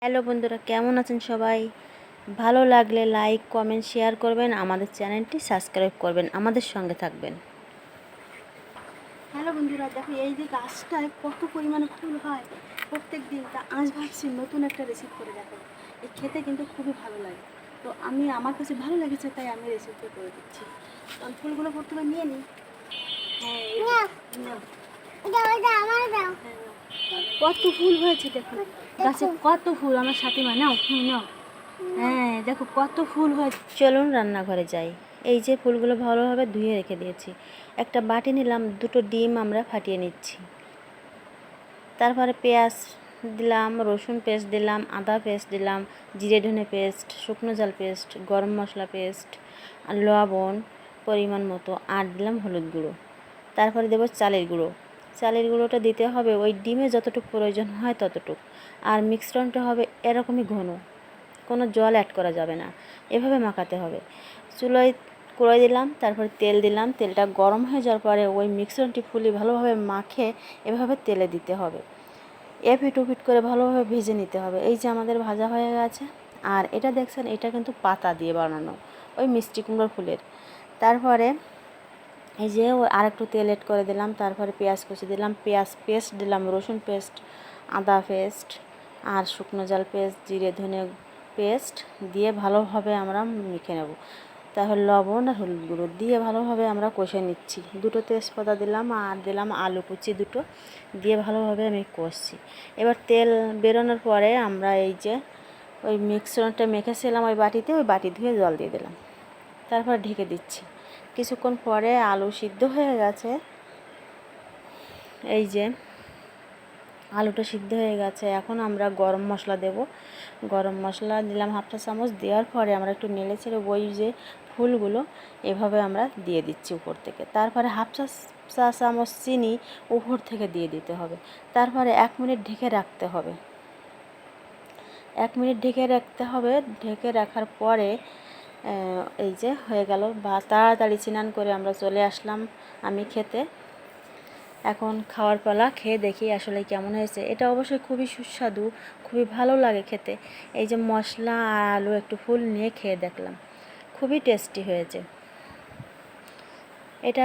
Hello বন্ধুরা, কেমন আছেন সবাই? ভালো লাগলে লাইক কমেন্ট শেয়ার করবেন, আমাদের চ্যানেলটি সাবস্ক্রাইব করবেন, আমাদের সঙ্গে থাকবেন। হ্যালো বন্ধুরা, দেখো এই যে গাছটায় কত পরিমাণে ফুল হয় প্রত্যেক দিন। তা আজ ভাবছি নতুন একটা রেসিপি করে দেখাবো। এই খেতে কিন্তু খুবই ভালো লাগে। তো আমার কাছে ভালো লেগেছে, তাই আমি রেসিপিটা করে দিচ্ছি। কারণ ফুলগুলো প্রথমে নিয়ে নিই। হ্যাঁ, নাও। হ্যাঁ, কত ফুল হয়েছে দেখো, গাছে কত ফুল। আমার সাথে নাও, নাও। হ্যাঁ, দেখো কত ফুল হয়েছে। চলুন রান্নাঘরে যাই। এই যে ফুলগুলো ভালোভাবে ধুয়ে রেখে দিয়েছি। একটা বাটি নিলাম, দুটো ডিম আমরা ফাটিয়ে নিচ্ছি। তারপরে পেঁয়াজ দিলাম, রসুন পেস্ট দিলাম, আদা পেস্ট দিলাম, জিরে ধনে পেস্ট, শুকনো ঝাল পেস্ট, গরম মশলা পেস্ট, আর লবণ পরিমাণ মতো, আর দিলাম হলুদ গুঁড়ো। তারপরে দেবো চালের গুঁড়ো। চালের গুঁড়োটা দিতে হবে ওই ডিমে যতটুকু প্রয়োজন হয় ততটুকু। আর মিশ্রণটা হবে এরকমই ঘন, কোনো জল অ্যাড করা যাবে না, এভাবে মাখাতে হবে। চুলোয় কড়াই দিলাম, তারপরে তেল দিলাম। তেলটা গরম হয়ে যাওয়ার পরে ওই মিশ্রণটি ফুলি ভালোভাবে মাখে এভাবে তেলে দিতে হবে। এপিট ওপিট করে ভালোভাবে ভেজে নিতে হবে। এই যে আমাদের ভাজা হয়ে গেছে। আর এটা দেখছেন, এটা কিন্তু পাতা দিয়ে বানানো, ওই মিষ্টি কুমড়োর ফুলের। তারপরে এই যে আরেকটু তেল এড করে দিলাম। তারপরে পেঁয়াজ কুচি দিলাম, পেঁয়াজ পেস্ট দিলাম, রসুন পেস্ট, আদা পেস্ট, আর শুকনো ঝাল পেস্ট, জিরে ধনে পেস্ট দিয়ে ভালোভাবে আমরা মেখে নেব। তারপর লবণ আর হলুদ গুঁড়ো দিয়ে ভালোভাবে আমরা কষে নিচ্ছি। দুটো তেজপাতা দিলাম, আর দিলাম আলু কুচি দুটো, দিয়ে ভালোভাবে আমি কষছি। এবার তেল বেরোনোর পরে আমরা এই যে ওই মিক্সচারটা মেখেছিলাম ওই বাটিতে, ওই বাটি ধুয়ে জল দিয়ে দিলাম। তারপর ঢেকে দিচ্ছি। কিছুক্ষণ পরে আলু সিদ্ধ হয়ে গেছে। এই যে আলুটা সিদ্ধ হয়ে গেছে, এখন আমরা গরম মশলা দেব। গরম মশলা দিলাম হাফ চা চামচ। দেওয়ার পরে আমরা একটু নেড়ে ছেড়ে ওই যে ফুলগুলো এভাবে আমরা দিয়ে দিচ্ছি উপর থেকে। তারপরে হাফ চা চামচ চিনি উপর থেকে দিয়ে দিতে হবে। তারপরে 1 মিনিট ঢেকে রাখতে হবে। 1 মিনিট ঢেকে রাখতে হবে। ঢেকে রাখার পরে এই যে হয়ে গেল। বা তাড়াতাড়ি স্নান করে আমরা চলে আসলাম আমি খেতে। এখন খাওয়ার পালা, খেয়ে দেখি আসলে কেমন হয়েছে। এটা অবশ্যই খুবই সুস্বাদু, খুবই ভালো লাগে খেতে। এই যে মশলা আর আলু একটু ফুল নিয়ে খেয়ে দেখলাম, খুবই টেস্টি হয়েছে। এটা